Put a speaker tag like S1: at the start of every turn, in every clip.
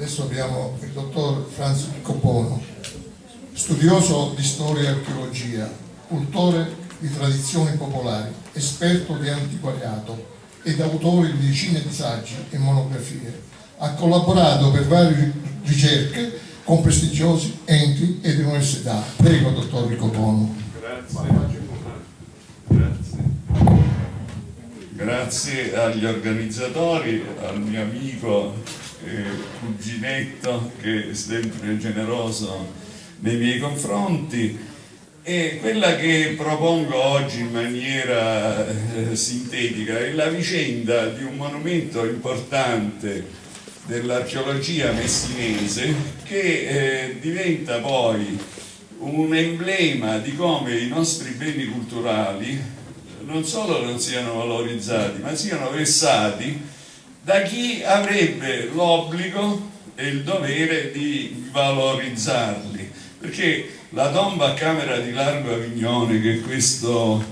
S1: Adesso abbiamo il dottor Franz Copono, studioso di storia e archeologia, cultore di tradizioni popolari, esperto di antiquariato ed autore di decine di saggi e monografie. Ha collaborato per varie ricerche con prestigiosi enti ed università. Prego, dottor Copono.
S2: Grazie agli organizzatori, al mio amico e cuginetto che è sempre generoso nei miei confronti. E quella che propongo oggi in maniera sintetica è la vicenda di un monumento importante dell'archeologia messinese che diventa poi un emblema di come i nostri beni culturali non solo non siano valorizzati, ma siano vessati da chi avrebbe l'obbligo e il dovere di valorizzarli. Perché la tomba a Camera di Largo Avignone, che è questo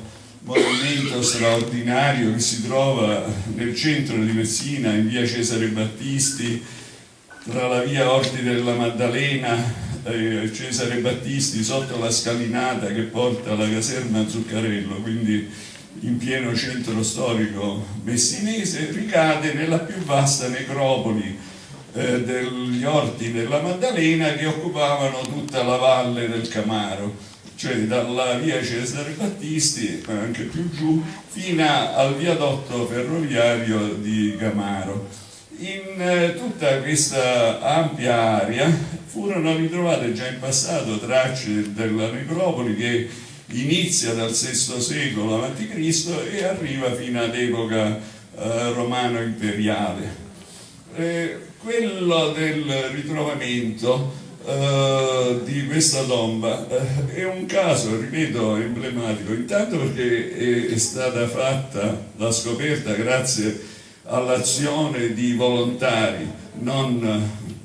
S2: monumento straordinario che si trova nel centro di Messina, in via Cesare Battisti, tra la via Orti della Maddalena e Cesare Battisti, sotto la scalinata che porta alla caserma Zuccarello, quindi in pieno centro storico messinese, ricade nella più vasta necropoli degli Orti della Maddalena, che occupavano tutta la valle del Camaro, cioè dalla via Cesare Battisti, anche più giù, fino al viadotto ferroviario di Camaro. In tutta questa ampia area furono ritrovate già in passato tracce della necropoli che inizia dal VI secolo a.C. e arriva fino ad epoca romano-imperiale. Quello del ritrovamento di questa tomba è un caso, ripeto, emblematico, intanto perché è stata fatta la scoperta grazie all'azione di volontari, non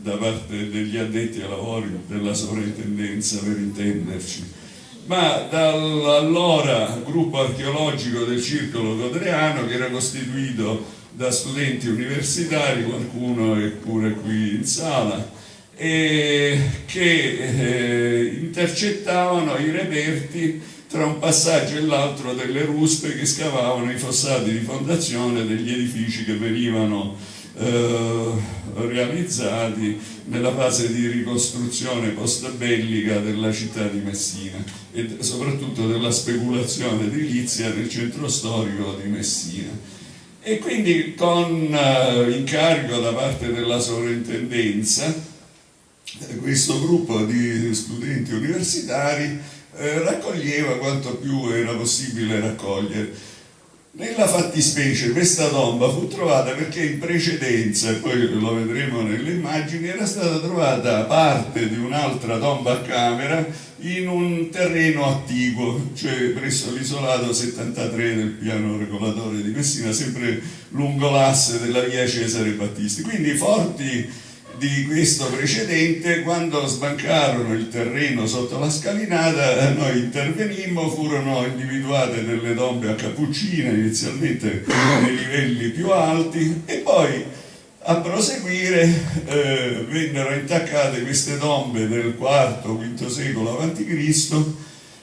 S2: da parte degli addetti ai lavori della sovrintendenza, per intenderci, ma dall'allora gruppo archeologico del Circolo Codreano, che era costituito da studenti universitari, qualcuno è pure qui in sala, e che intercettavano i reperti tra un passaggio e l'altro delle ruspe che scavavano i fossati di fondazione degli edifici che venivano realizzati nella fase di ricostruzione post-bellica della città di Messina e soprattutto della speculazione edilizia nel centro storico di Messina. E quindi con incarico da parte della sovrintendenza, questo gruppo di studenti universitari raccoglieva quanto più era possibile raccogliere. Nella fattispecie questa tomba fu trovata perché in precedenza, e poi lo vedremo nelle immagini, era stata trovata parte di un'altra tomba a Camera in un terreno attiguo, cioè presso l'isolato 73 del piano regolatore di Messina, sempre lungo l'asse della via Cesare Battisti. Quindi, forti di questo precedente, quando sbancarono il terreno sotto la scalinata, noi intervenimmo, furono individuate delle tombe a cappuccina inizialmente nei livelli più alti e poi a proseguire vennero intaccate queste tombe del IV-V secolo a.C.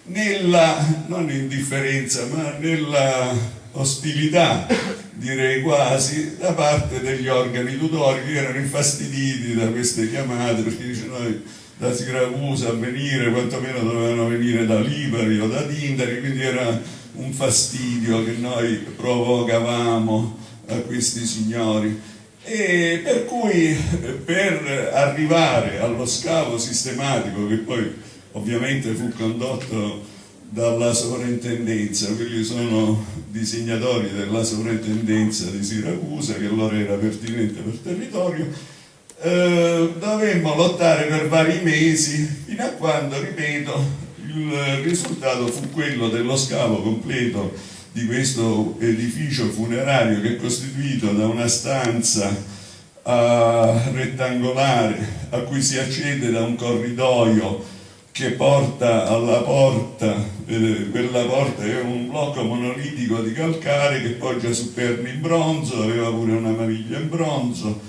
S2: nella, non indifferenza, ma nella ostilità, direi quasi, da parte degli organi tutori, che erano infastiditi da queste chiamate, perché dice noi da Siracusa a venire, quantomeno dovevano venire da Lipari o da Tindari, quindi era un fastidio che noi provocavamo a questi signori. E per cui, per arrivare allo scavo sistematico, che poi ovviamente fu condotto dalla sovrintendenza, quelli sono disegnatori della sovrintendenza di Siracusa, che allora era pertinente per territorio, dovemmo lottare per vari mesi, fino a quando, ripeto, il risultato fu quello dello scavo completo di questo edificio funerario, che è costituito da una stanza rettangolare a cui si accede da un corridoio che porta alla porta. Quella porta è un blocco monolitico di calcare che poggia su perni in bronzo, aveva pure una maniglia in bronzo,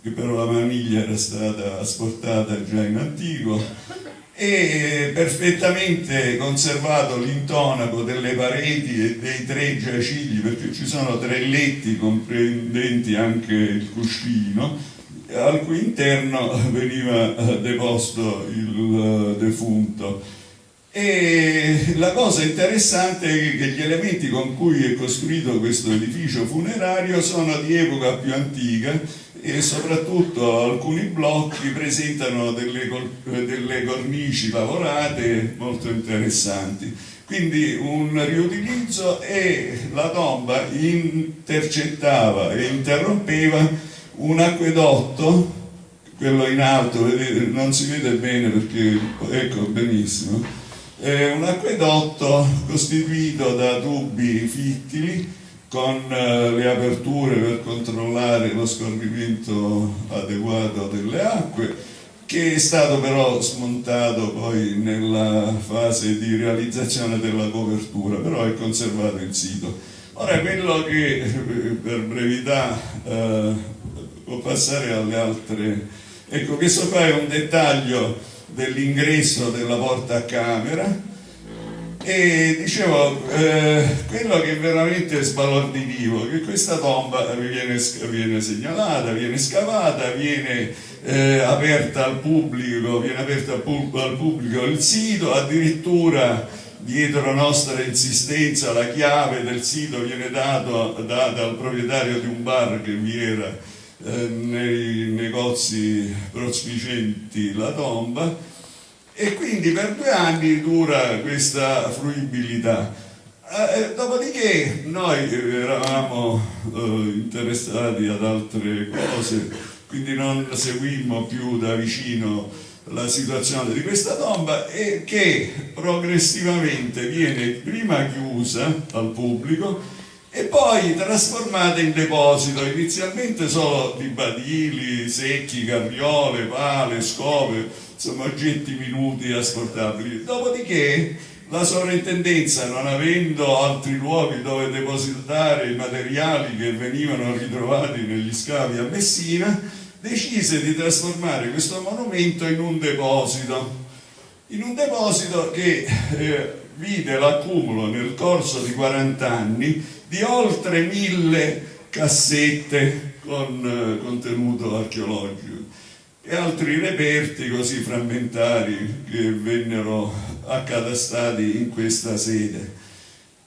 S2: che però la maniglia era stata asportata già in antico, e perfettamente conservato l'intonaco delle pareti e dei 3 giacigli, perché ci sono 3 letti comprendenti anche il cuscino, al cui interno veniva deposto il defunto. E la cosa interessante è che gli elementi con cui è costruito questo edificio funerario sono di epoca più antica, e soprattutto alcuni blocchi presentano delle cornici lavorate molto interessanti. Quindi un riutilizzo, e la tomba intercettava e interrompeva un acquedotto, quello in alto, vedete, non si vede bene perché, ecco, benissimo, è un acquedotto costituito da tubi fittili con le aperture per controllare lo scorrimento adeguato delle acque, che è stato però smontato poi nella fase di realizzazione della copertura, però è conservato in sito. Ora, quello che per brevità può passare alle altre, ecco, questo qua è un dettaglio dell'ingresso della porta a camera. E dicevo, quello che è veramente sbalorditivo è che questa tomba viene segnalata, viene scavata, viene aperta al pubblico, il sito, addirittura dietro nostra insistenza la chiave del sito viene data al proprietario di un bar che vi era nei negozi prospicienti la tomba. E quindi per 2 anni dura questa fruibilità. Dopodiché noi eravamo interessati ad altre cose, quindi non seguimmo più da vicino la situazione di questa tomba, e che progressivamente viene prima chiusa al pubblico e poi trasformata in deposito, inizialmente solo di badili secchi, carriole, pale, scope, insomma oggetti minuti asportabili. Dopodiché la sovrintendenza, non avendo altri luoghi dove depositare i materiali che venivano ritrovati negli scavi a Messina, decise di trasformare questo monumento in un deposito che vide l'accumulo nel corso di 40 anni di oltre 1000 cassette con contenuto archeologico e altri reperti così frammentari che vennero accatastati in questa sede.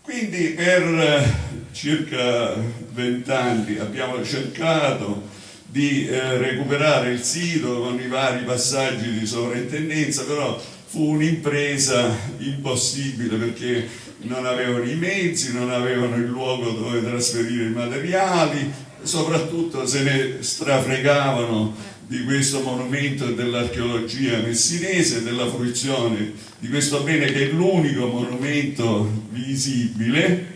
S2: Quindi per circa 20 anni abbiamo cercato di recuperare il sito con i vari passaggi di sovrintendenza, però fu un'impresa impossibile perché non avevano i mezzi, non avevano il luogo dove trasferire i materiali, soprattutto se ne strafregavano di questo monumento e dell'archeologia messinese, della fruizione di questo bene che è l'unico monumento visibile,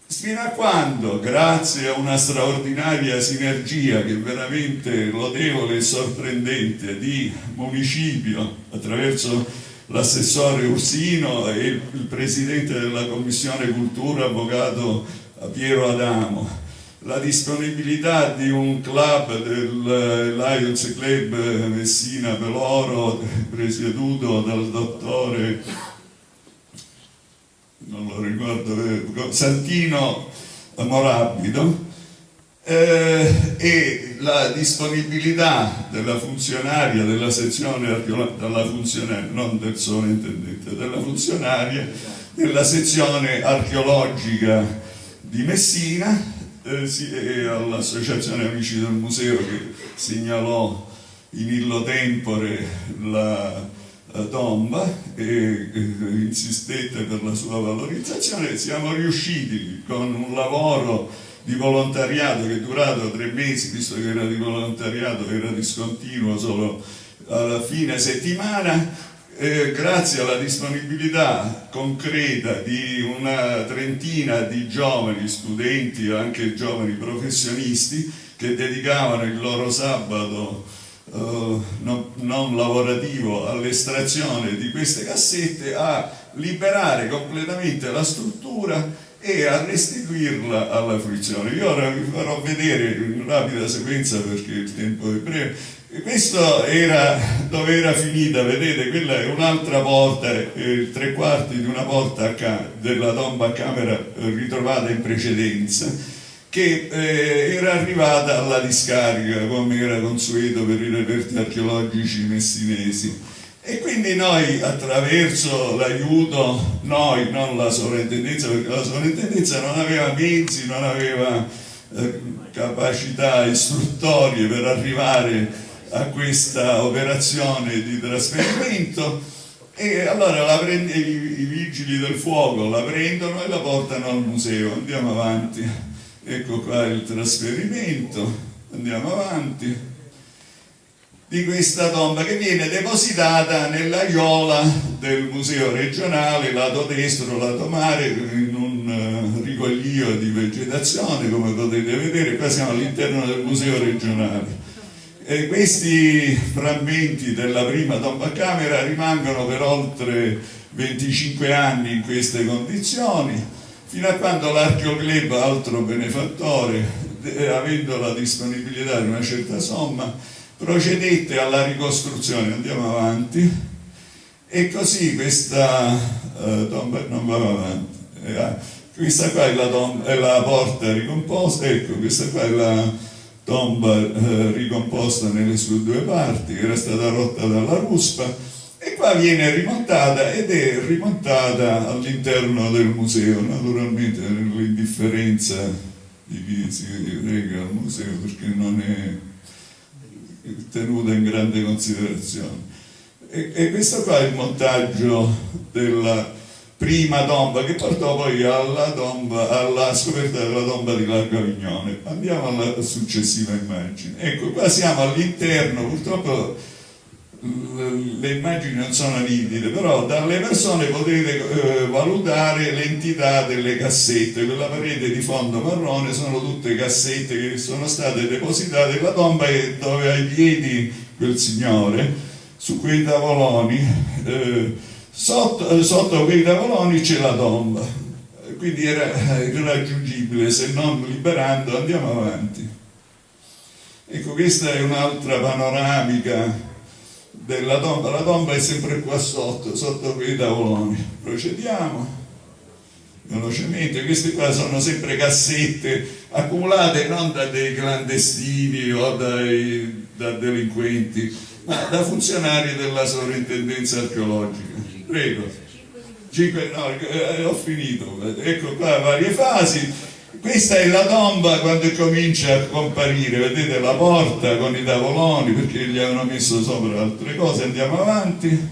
S2: fino a quando, grazie a una straordinaria sinergia che è veramente lodevole e sorprendente di municipio attraverso l'assessore Ursino e il presidente della commissione cultura, avvocato Piero Adamo, la disponibilità di un club del Lions Club Messina Peloro presieduto dal dottore, non lo ricordo, Santino Morabito, e la disponibilità della funzionaria della sezione archeologica, non del sovrintendente, della funzionaria della sezione archeologica di Messina, e all'associazione Amici del Museo che segnalò in illo tempore la tomba e insistette per la sua valorizzazione. Siamo riusciti con un lavoro di volontariato che è durato 3 mesi, visto che era di volontariato, era discontinuo solo alla fine settimana, grazie alla disponibilità concreta di una trentina di giovani studenti e anche giovani professionisti che dedicavano il loro sabato non lavorativo all'estrazione di queste cassette, a liberare completamente la struttura e a restituirla alla fruizione. Io ora vi farò vedere in rapida sequenza perché il tempo è breve. Questo era dove era finita, vedete, quella è un'altra porta, 3/4 di una porta della tomba a camera ritrovata in precedenza, che era arrivata alla discarica come era consueto per i reperti archeologici messinesi, e quindi noi, attraverso l'aiuto, noi, non la sovrintendenza, perché la sovrintendenza non aveva mezzi, non aveva capacità istruttorie per arrivare a questa operazione di trasferimento, e allora i vigili del fuoco la prendono e la portano al museo. Andiamo avanti. Ecco qua il trasferimento, andiamo avanti, di questa tomba che viene depositata nell'aiola del museo regionale, lato destro, lato mare, in un rigoglio di vegetazione, come potete vedere. Qua siamo all'interno del museo regionale. E questi frammenti della prima tomba a camera rimangono per oltre 25 anni in queste condizioni, fino a quando l'Archeoclub, altro benefattore, avendo la disponibilità di una certa somma, procedette alla ricostruzione. Andiamo avanti. E così questa tomba non va avanti. Questa qua è la porta ricomposta. Ecco, questa qua è la tomba ricomposta nelle sue due parti, che era stata rotta dalla ruspa. E qua viene rimontata, ed è rimontata all'interno del museo, naturalmente nell'indifferenza di chi si reca al museo, perché non è tenuta in grande considerazione. E questo qua è il montaggio della prima tomba, che portò poi alla scoperta della tomba di Largo Avignone. Andiamo alla successiva immagine. Ecco, qua siamo all'interno, purtroppo le immagini non sono nitide, però dalle persone potete valutare l'entità delle cassette. Quella parete di fondo marrone sono tutte cassette che sono state depositate nella tomba, e dove ai piedi quel signore, su quei tavoloni, sotto quei tavoloni c'è la tomba, quindi era irraggiungibile se non liberando. Andiamo avanti. Ecco, questa è un'altra panoramica della tomba. La tomba è sempre qua sotto quei tavoloni. Procediamo velocemente. Queste qua sono sempre cassette accumulate non da dei clandestini o da delinquenti, ma da funzionari della sovrintendenza archeologica. Prego. Ho finito. Ecco qua varie fasi. Questa è la tomba quando comincia a comparire, vedete la porta con i tavoloni, perché gli avevano messo sopra altre cose. Andiamo avanti.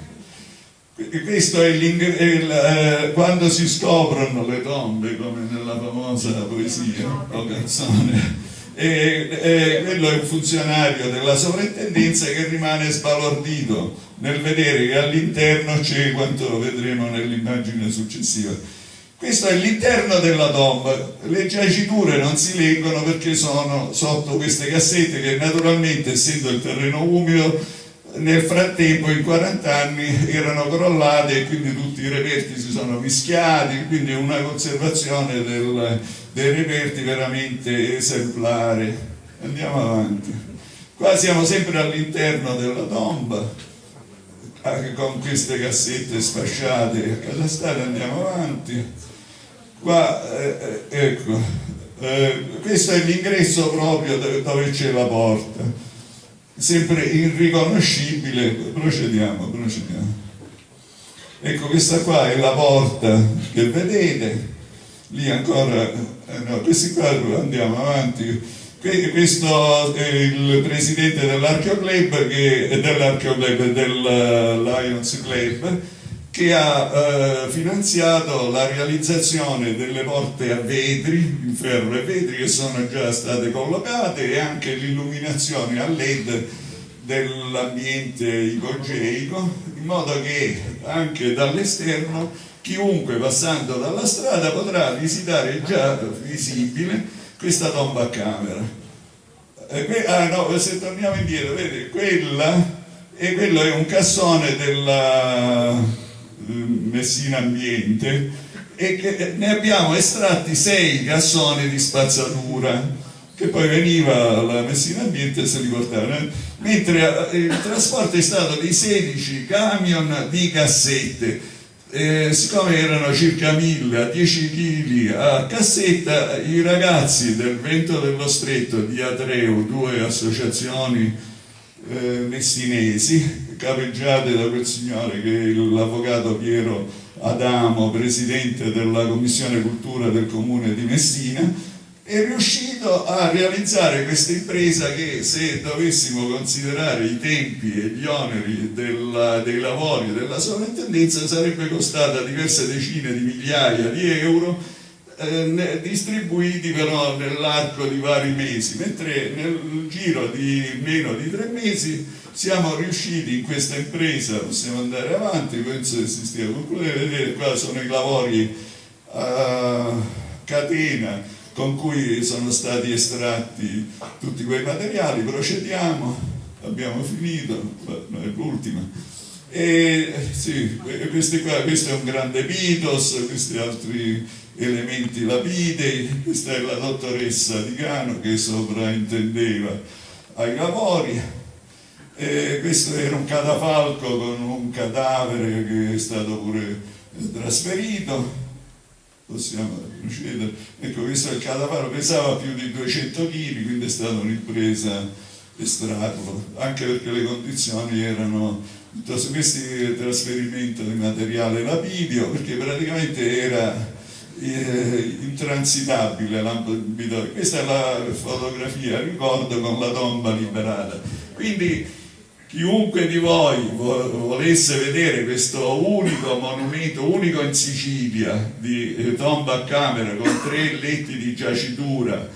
S2: Questo è quando si scoprono le tombe, come nella famosa poesia o canzone. Quello è un funzionario della sovrintendenza che rimane sbalordito nel vedere che all'interno c'è quanto vedremo nell'immagine successiva. Questo è l'interno della tomba. Le giaciture non si leggono perché sono sotto queste cassette che, naturalmente, essendo il terreno umido, nel frattempo in 40 anni erano crollate, e quindi tutti i reperti si sono mischiati, quindi una conservazione dei reperti veramente esemplare. Andiamo avanti. Qua siamo sempre all'interno della tomba, con queste cassette sfasciate accatastate. Andiamo avanti. Qua ecco, questo è l'ingresso proprio dove c'è la porta, sempre irriconoscibile. Procediamo. Ecco, questa qua è la porta che vedete lì ancora. No, questi qua, andiamo avanti. Questo è il presidente dell'Archeoclub, del Lions Club, che ha finanziato la realizzazione delle porte a vetri, in ferro e vetri, che sono già state collocate, e anche l'illuminazione a LED dell'ambiente ipogeico, in modo che anche dall'esterno chiunque passando dalla strada potrà visitare già visibile questa tomba a camera. Se torniamo indietro, vedete, quello è un cassone della Messina Ambiente, e che ne abbiamo estratti 6 cassoni di spazzatura che poi veniva la Messina Ambiente e se li portava, mentre il trasporto è stato di 16 camion di cassette. Siccome erano circa 1000 a 10 kg a cassetta, i ragazzi del Vento dello Stretto di Atreu, 2 associazioni messinesi capeggiate da quel signore che è l'avvocato Piero Adamo, presidente della Commissione Cultura del Comune di Messina, è riuscito a realizzare questa impresa che, se dovessimo considerare i tempi e gli oneri dei lavori della sovrintendenza, sarebbe costata diverse decine di migliaia di euro, distribuiti però nell'arco di vari mesi, mentre nel giro di meno di 3 mesi siamo riusciti in questa impresa. Possiamo andare avanti, penso che si stia concludendo. Vedete, qua sono i lavori a catena con cui sono stati estratti tutti quei materiali. Procediamo, abbiamo finito, no, è l'ultima. Sì, questo è un grande mitos, questi altri elementi lapidei. Questa è la dottoressa Di Cano che sopraintendeva ai lavori. Questo era un catafalco con un cadavere che è stato pure trasferito. Possiamo procedere. Ecco, questo è il cadavere, pesava più di 200 kg, quindi è stata un'impresa estrarlo, anche perché le condizioni erano su questi trasferimento di materiale lapidio, perché praticamente era intransitabile l'ambito. Questa è la fotografia, ricordo, con la tomba liberata. Quindi chiunque di voi volesse vedere questo unico monumento, unico in Sicilia, di tomba a camera con 3 letti di giacitura,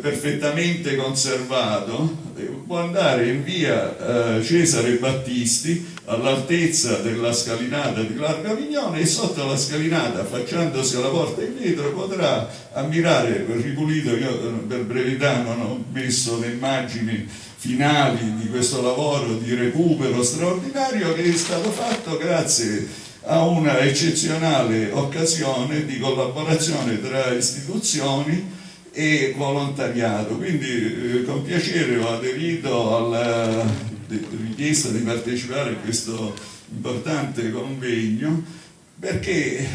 S2: perfettamente conservato, può andare in via Cesare Battisti, all'altezza della scalinata di Largo Avignone, e sotto la scalinata, affacciandosi alla porta in vetro, potrà ammirare, ripulito. Io per brevità non ho messo le immagini finali di questo lavoro di recupero straordinario che è stato fatto grazie a una eccezionale occasione di collaborazione tra istituzioni e volontariato. Quindi con piacere ho aderito alla richiesta di partecipare a questo importante convegno, perché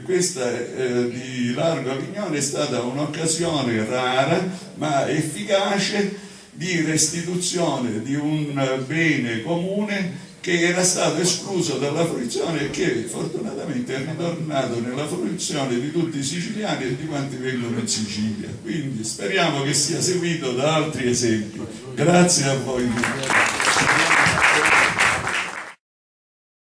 S2: questa di Largo Avignone è stata un'occasione rara ma efficace di restituzione di un bene comune che era stato escluso dalla fruizione e che fortunatamente è ritornato nella fruizione di tutti i siciliani e di quanti vengono in Sicilia. Quindi speriamo che sia seguito da altri esempi. Grazie a voi.